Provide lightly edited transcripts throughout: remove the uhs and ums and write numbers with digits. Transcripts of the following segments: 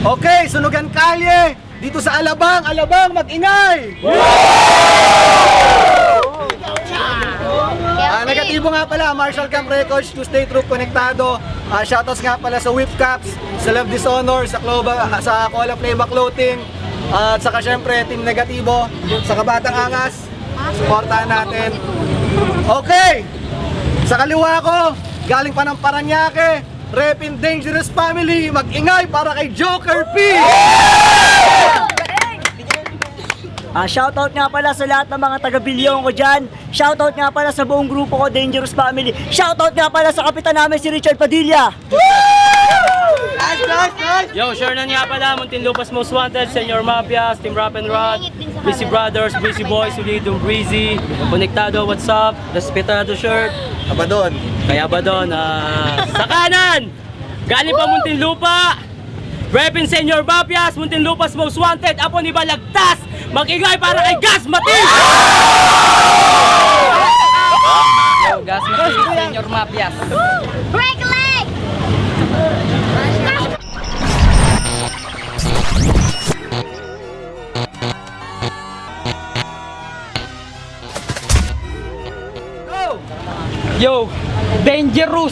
Okay, sunugan kalye dito sa Alabang. Alabang, mag-ingay! Negatibo nga pala, Marshall Camp Records, Tuesday Troop Konektado. Shoutouts nga pala sa Whip Caps, sa Love Dishonor, sa Cola Flava Clothing, at saka syempre Team Negatibo, sa Kabatang Angas. Supportahan natin. Okay! Sa kaliwa ko, galing pa ng Paranaque, Repin Dangerous Family, mag-ingay para kay Joker P! Shoutout nga pala sa lahat ng mga taga-Bilyon ko dyan. Shoutout nga pala sa buong grupo ko, Dangerous Family. Shoutout nga pala sa kapitan namin, si Richard Padilla. Yo, share na nga pala, Muntinlupa's Most Wanted, Senior Mafia, Team Rap and Rod, Busy Brothers, Busy Boys, Ulidong Breezy, Konektado, what's up? Respetado shirt. Abadon. Kaya ba doon? Sa kanan! Galing pa Muntinlupa! Repin Senior Mafias, Muntinlupa's Most Wanted, Apo ni Balagtas! Mag-ingay para kay Gas Mati! Yo, Gas Mati, Senior Mafias. Break a leg! Yo, Dangerous!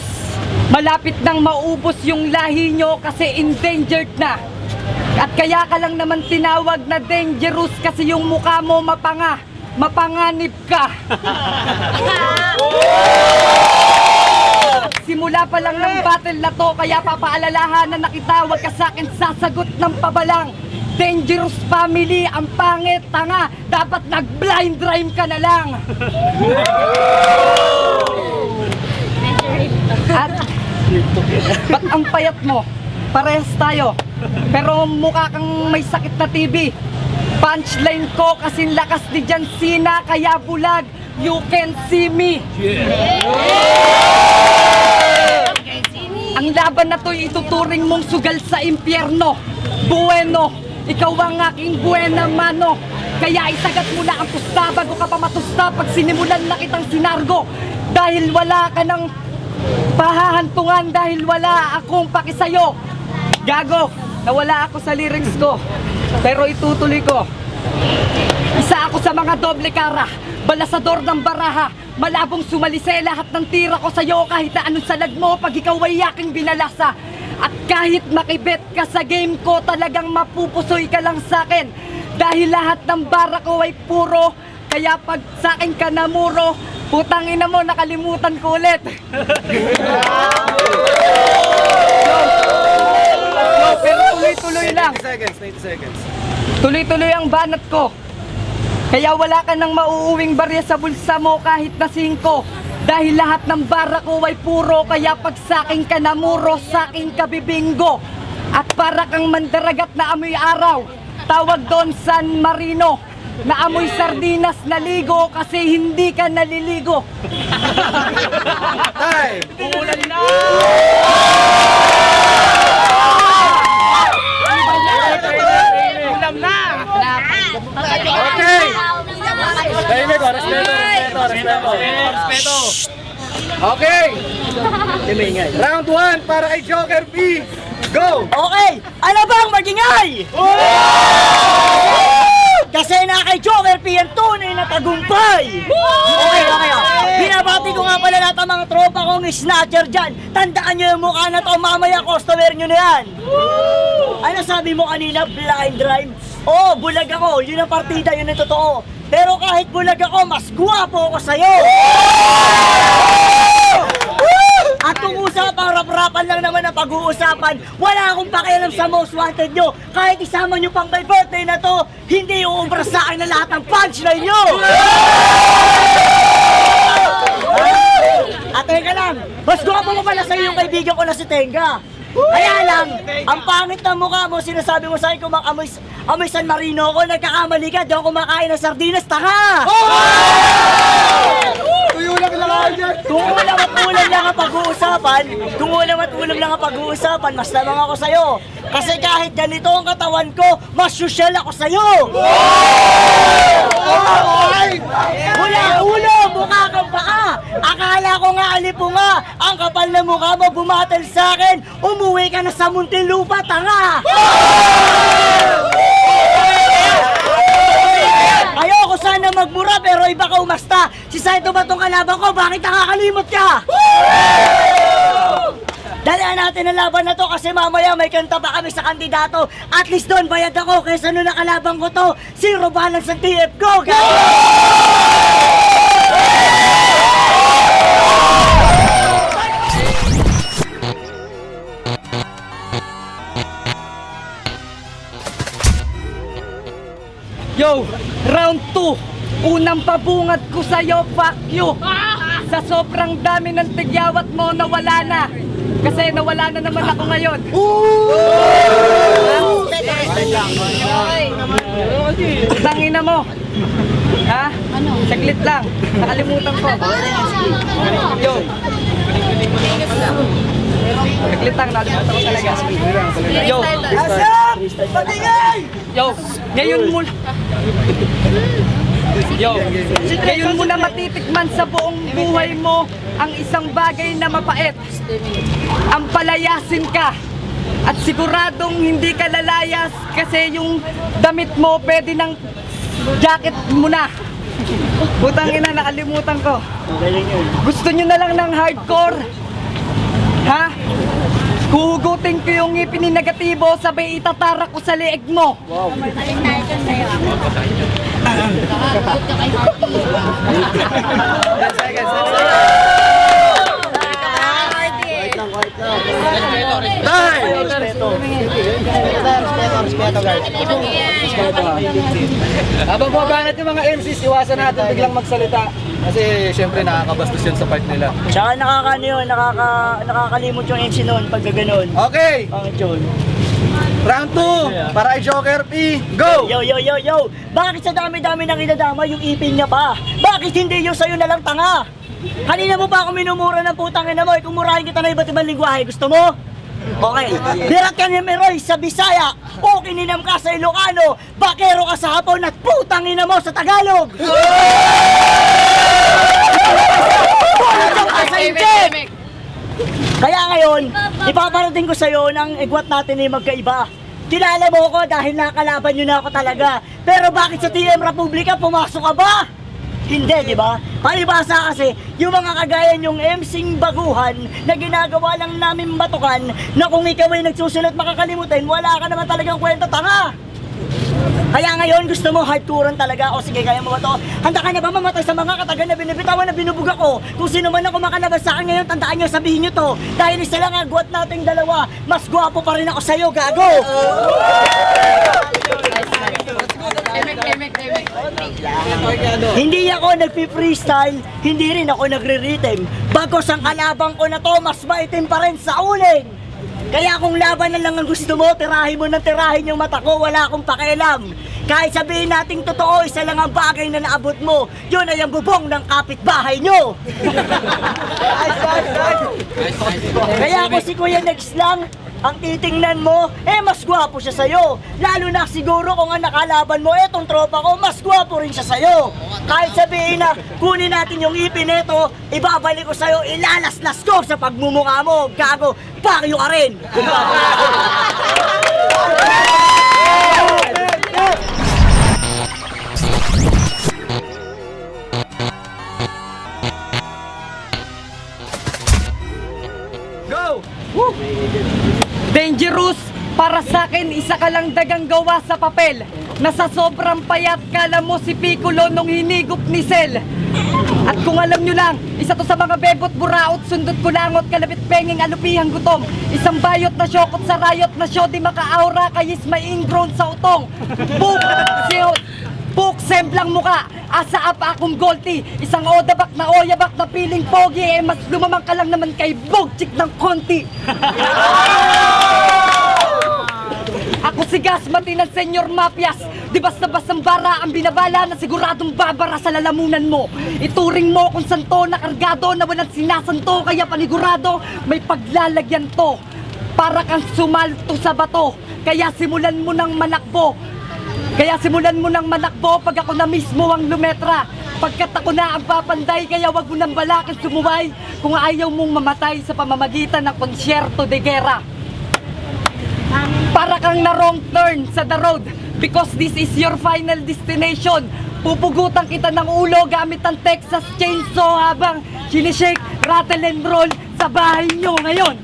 Malapit nang maubos yung lahi nyo kasi endangered na. At kaya ka lang naman tinawag na Dangerous kasi yung mukha mo mapanganib ka. Simula pa lang ng battle na to, kaya papaalalahanan na kita, wag ka sa'kin sasagot ng pabalang. Dangerous Family, ang pangit, tanga, dapat nag-blind rhyme ka na lang. At ba't ang payat mo? Parehas tayo, pero mukha kang may sakit na TV. Punchline ko kasing lakas ni John Cena, kaya bulag, you can see me. Ang laban na to'y ituturing mong sugal sa impyerno. Bueno, ikaw ang aking buena mano. Kaya isagat mo na ang pusta bago ka pa matusta pag sinimulan na kitang sinargo. Dahil wala ka ng pahahantungan, dahil wala akong pakisayo. Gago, nawala ako sa lyrics ko, pero itutuloy ko. Isa ako sa mga doble kara, balasador ng baraha, malabong sumalise lahat ng tira ko sa'yo kahit na anong salag mo pag ikaw ay aking binalasa. At kahit makibet ka sa game ko, talagang mapupusoy ka lang sa'kin. Dahil lahat ng bara ko ay puro, kaya pag sa'kin ka namuro, putang ina mo, nakalimutan ko ulit. Pero tuloy-tuloy lang. 90 seconds. Tuloy-tuloy ang banat ko. Kaya wala ka nang mauuwing barya sa bulsa mo kahit na 5. Dahil lahat ng bara ko ay puro, kaya pag sa'kin ka namuro, sa'kin ka bibinggo. At para kang mandaragat na amoy araw, tawag doon San Marino, na amoy sardinas na ligo kasi hindi ka naliligo. Time! Umulan na! Ulam na! Okay! Tahimik ko, respeto. Okay! Round 1 para kay Joker P. Go! Okay, ano bang magingay? Kasi na kay Joker P ang tunay na tagumpay. Okay. Binabati ko nga pala lahat ang mga tropa kong snatcher dyan. Tandaan nyo yung mukha na to, mamaya customer nyo na yan. Ano sabi mo kanina, blind rhyme? Oo, bulag ako, yun ang partida, yun ang totoo. Pero kahit bulag ako, mas guwapo ako sa'yo. At kung usapang rap-rapan lang naman ang pag-uusapan, wala akong pakialam sa most wanted nyo. Kahit isama nyo pang my birthday na to, hindi uubra sa akin na lahat ng punchline nyo. At teka lang, mas guwapo mo pala sa'yo yung kaibigan ko na si Tenga. Kaya lang, ang pangit na mukha mo, sinasabi mo sa akin kung amoy San Marino ko, nagkakamali ka, di ako kumakain ng sardinas, tanga! Tuyo lang lang dyan! Kung ulam at ulam lang ang pag-uusapan, mas lamang ako sa'yo. Kasi kahit ganito ang katawan ko, mas sosyal ako sa'yo! Wala ulam! mukha kang baka. Akala ko nga alipunga. Ang kapal na mukha mo bumatal sa akin. Umuwi ka na sa Muntinlupa, tanga! Ayoko sana magmura pero iba ka umasta. Si Saito ba tong kalaban ko? Bakit nakakalimot ka? Dalian natin ang laban na to kasi mamaya may kanta pa kami sa kandidato. At least doon bayad ako kaysa nung nakalaban ko to. Zero balance ang TF ko. Yo, round 2. Unang pabungad ko sa'yo, fuck you. Sa sobrang dami ng tigyawat mo, nawala na. Kasi nawala na naman ako ngayon. Tangina mo. Ha? Saglit lang. Nakalimutan ko. Yo. Saglit lang, nakalimutan ko talaga. Yo. Yo. Ngayon mo. Yo. Ngayon mo na matitikman sa buong buhay mo ang isang bagay na mapait. Ang palayasin ka. At siguradong hindi ka lalayas kasi yung damit mo pwede ng jacket mo na. Putang ina, nakalimutan ko. Gusto nyo na lang ng hardcore? Ha? Huhugutin ko yung ngipin ni negatibo, sabay itatarak ko sa leeg mo. Wow. Habang bumabanat yung mga MCs, iwasan natin biglang magsalita. Kasi syempre nakakabastos yun sa part nila. Tsaka nakakalimot yung MC noon pag gano'n. Okay, Pangit yun. round 2 para kay Joker P. Go! Yo, yo, yo, yo! Bakit sa dami-dami nang inadama yung ipin niya pa? Bakit hindi yung sa'yo na lang tanga? Kanina mo pa ako minumura ng putang ina mo, kumurahin kita na iba't ibang lingwahe, gusto mo? Okay, birat ka ni Meroy sa Bisaya, o kininam ka sa Ilocano, bakero ka sa Hapon at putang ina mo sa Tagalog! Kaya ngayon, ipaparating ko sa'yo ng igwat natin ay magkaiba. Kilala mo ko dahil nakalaban nyo na ako talaga. Pero bakit sa TM Republika pumasok ka ba? Hindi, di ba? Palibasa kasi, yung mga kagaya nyong MCing baguhan na ginagawa lang namin batukan na kung ikaw ay nagsusulat makakalimutin, wala ka naman talagang kwenta, tanga! Kaya ngayon gusto mo hardcorean talaga o sige kaya mo ba to? Handa ka na ba mamatay sa mga katagal na binibitawan na binubuga ko? Kung sino man ako makalabas sa akin ngayon, tandaan nyo, sabihin nyo to. Dahil isa lang agwat nating dalawa, mas gwapo pa rin ako sa'yo, gago! Hindi ako nagpi-freestyle, hindi rin ako nagre-rhythm. Bagos ang kalabang ko na to, mas maitim pa rin sa uling. Kaya kung laban na lang ang gusto mo, tirahin mo ng tirahin yung mata ko, wala akong pakialam. Kahit sabihin nating totoo, isa lang ang bagay na naabot mo, yun ay ang bubong ng kapitbahay nyo. Kaya ako si Kuya Next lang, ang titingnan mo, mas gwapo siya sa'yo. Lalo na siguro kung ang nakalaban mo, etong tropa ko, mas gwapo rin siya sa'yo. Kahit sabihin na, kunin natin yung ipin nito, ibabalik ko sa'yo, ilalaslas ko sa pagmumukha mo. Gago, pakyo ka rin. Go! Dangerous! Para sa akin, isa ka lang dagang gawa sa papel. Nasa sobrang payat, kala mo si Piccolo nung hinigop ni Sel. At kung alam nyo lang, isa to sa mga bebot buraot, sundot kulangot, kalabit penging alupihang gutom. Isang bayot na syokot sa rayot na show, di maka-aura, kayis may ingrown sa utong. Puk, semblang muka, asa apa akong golti. Isang odabak na oyabak na piling pogi, mas lumamang ka lang naman kay bogchik ng konti. Ako si Gasmati ng Senyor Mapias. Di basta-bastang bara ang binabala na siguradong babara sa lalamunan mo. Ituring mo kung santo na kargado na walang sinasanto, kaya panigurado may paglalagyan to. Para kang sumalto sa bato, kaya simulan mo ng manakbo. Kaya simulan mo nang manakbo pag ako na mismo ang lumetra. Pagkat ako na ang papanday, kaya wag mo nang balakid sumuway kung ayaw mong mamatay sa pamamagitan ng konsyerto de gera. Para kang na wrong turn sa the road because this is your final destination. Pupugutan kita ng ulo gamit ang Texas chainsaw habang sinishake, rattle and roll sa bahay nyo ngayon.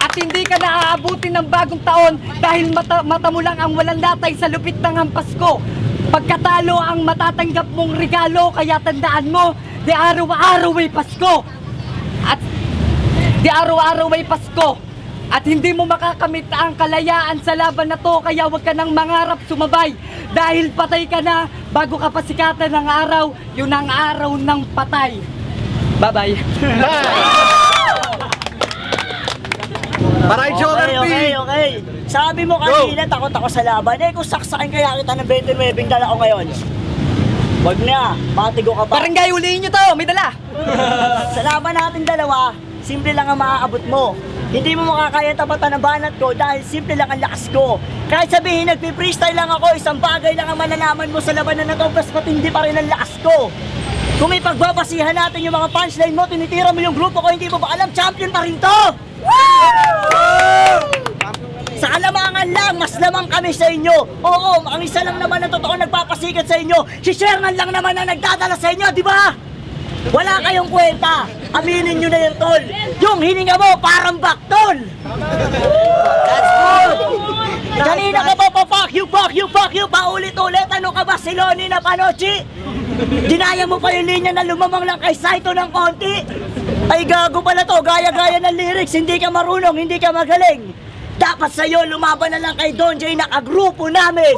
At hindi ka na aabutin ng bagong taon dahil mata mo lang ang walang latay sa lupit ng hampas ko. Pagkatalo ang matatanggap mong regalo, kaya tandaan mo, di araw-araw ay Pasko. At di araw-araw ay Pasko. At hindi mo makakamit ang kalayaan sa laban na to, kaya wag ka nang mangarap sumabay. Dahil patay ka na bago ka pasikatan ng araw, yun ang araw ng patay. Bye-bye. Para kay Joker P. Okay. Sabi mo kanina, takot ako sa laban. Eh, kung saksakin kaya kita ng 29 dala ko ngayon. Wag na, patigo ka pa. Barangay, ulihin nyo to, may dala. Sa laban natin dalawa, simple lang ang maaabot mo. Hindi mo makakaya tapatan ang banat ko dahil simple lang ang lakas ko. Kahit sabihin nagpi-freestyle lang ako, isang bagay lang ang malalaman mo sa labanan na to, mas matindi pa rin ang lakas ko. Kung may pagbabasihan natin yung mga punchline mo, tinitira mo yung grupo ko, hindi mo ba alam, champion pa rin to! Sa kalamangan lang, mas lamang kami sa inyo. Oo, ang isa lang naman na totoo nagpapasikat sa inyo. Si Sherman lang naman ang nagdadala sa inyo, di ba? Wala kayong kwenta. Aminin nyo na yun, tol. Yung hininga mo, parang baktol. That's good. Kanina ka pa fuck you, paulit-ulit. Ano ka ba, si Lonnie na Panochi? Dinaya mo pa yung linya na lumamang lang kay Saito ng konti. Ay gago pala to, gaya-gaya ng lyrics. Hindi ka marunong, hindi ka magaling. Dapat sa'yo, lumaban na lang kay Don J na kagrupo namin.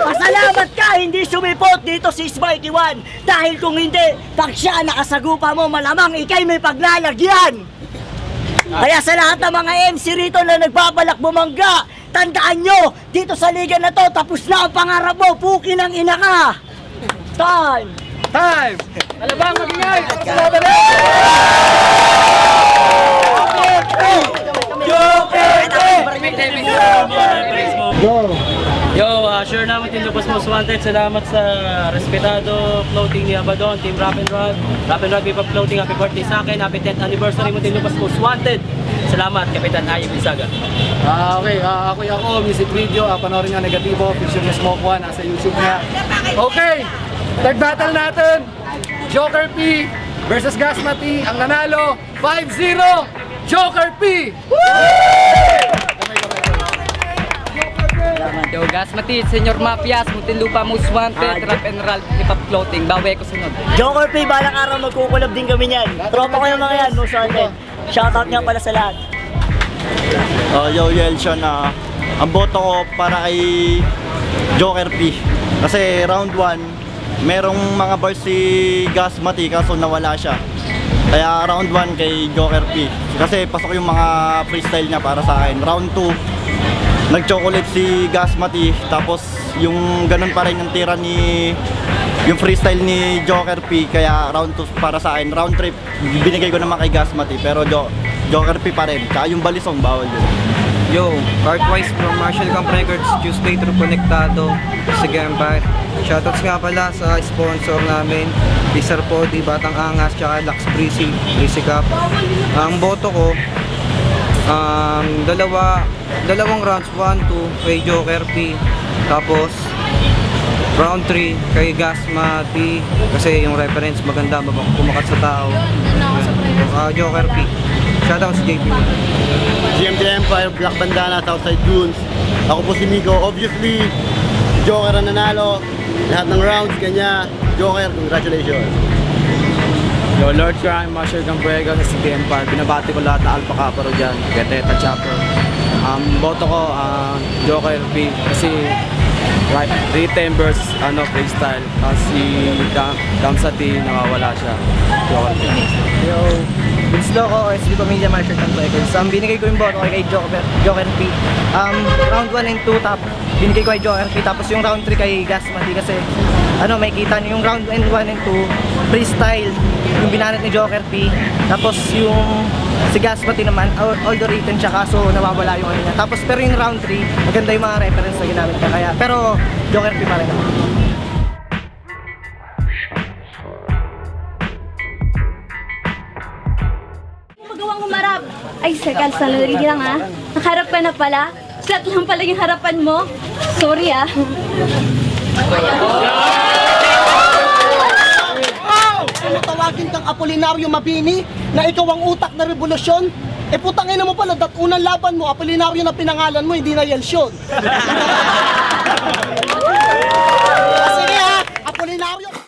Pasalamat ka, hindi sumipot dito si Spikey One. Dahil kung hindi, pag siya nakasagupa mo, malamang ikay may paglalagyan. Kaya sa lahat ng mga MC rito na nagbabalak bumangga, tandaan nyo, dito sa liga na to, tapos na ang pangarap mo, puki ng ina ka. Time! Time! Alabang magingay! Yo, sure naman Team Lupas Most Wanted. Salamat sa respetado floating ni Abaddon, Team Rap and Roll Viva Floating. Happy birthday sa akin. Happy 10th anniversary mo Team Lupas Most Wanted. Salamat, Kapitan Ayub Bisaga. Ako, music video, panoorin nga Negativo, Picture ni Smoke One, nasa YouTube niya. Okay, third battle natin, Joker P versus Gasmati, ang nanalo, 5-0, Joker P! Yo, Gasmati, Senyor Mafias, Muntinlupa Most Wanted, Rap and Roll, Hip-Hop Clothing, bawi ko sunod. Joker P, balang araw magkukulab din kami niyan. Tropa ko yung mga yan, Most Wanted. Shoutout nga pala sa lahat. Yo, Yelshon, ang boto ko para kay Joker P. Kasi round 1, merong mga bars si Gasmati kaso nawala siya. Kaya round 1 kay Joker P. Kasi pasok yung mga freestyle niya para sa akin. Round 2, nag-chocolate si Gasmati. Tapos yung ganun pa rin yung tira yung freestyle ni Joker P. Kaya round 2 para sa akin. Round 3, binigay ko naman kay Gasmati. Pero Joker P pa rin. Kaya yung balisong bawal yun. Yo, Parkwise from Marshall Camp Records, Tuesday True Conectado, sige Empire. Shoutouts nga pala sa sponsor namin, Isar Podi, Batang Angas, tsaka Lux Breezy, Breezy Cup. Ang boto ko, dalawang rounds, 1-2 kay Joker P. Tapos, round 3 kay Gasmati, kasi yung reference maganda, kumakat sa tao. Joker P. Shoutouts JP. GMT Empire, Black Bandana, Southside Dunes. Ako po si Nico. Obviously, Joker ang nanalo. Lahat ng rounds, kanya. Joker, congratulations. Yo, Lord Crime, Marshall Cambrego sa City Empire. Binabati ko lahat na Alpha Caparo dyan, Gateta Chopper. Boto ko, Joker P. Kasi written versus freestyle. Kasi Damsati, nakawala siya. Joker P. Yo, Winslow ko, SB Pamilya, Marshall Records. Binigay ko yung boto ko kay Joker P. Round 1 and 2, binigay ko kay Joker P. Tapos yung round 3 kay Gasmati kasi may kita niyo yung round 1 and 2, freestyle, yung binanat ni Joker P. Tapos yung Si Gasmati naman, although written siya kaso nawawala yung ano niya. Tapos pero yung round 3, maganda yung mga reference na ginamit niya. Kaya, pero Joker P pa rin ako. Magawang humarap. Ay, sakal, sanali lang ha. Nakaharap ka na pala. Flat lang pala yung harapan mo. Sorry ah. Tawagin kang Apolinario Mabini na ikaw ang utak na revolusyon. Eh putangin mo pala, unang laban mo, Apolinario na pinangalan mo, hindi na Yelsyon. Sige ha, Apolinario.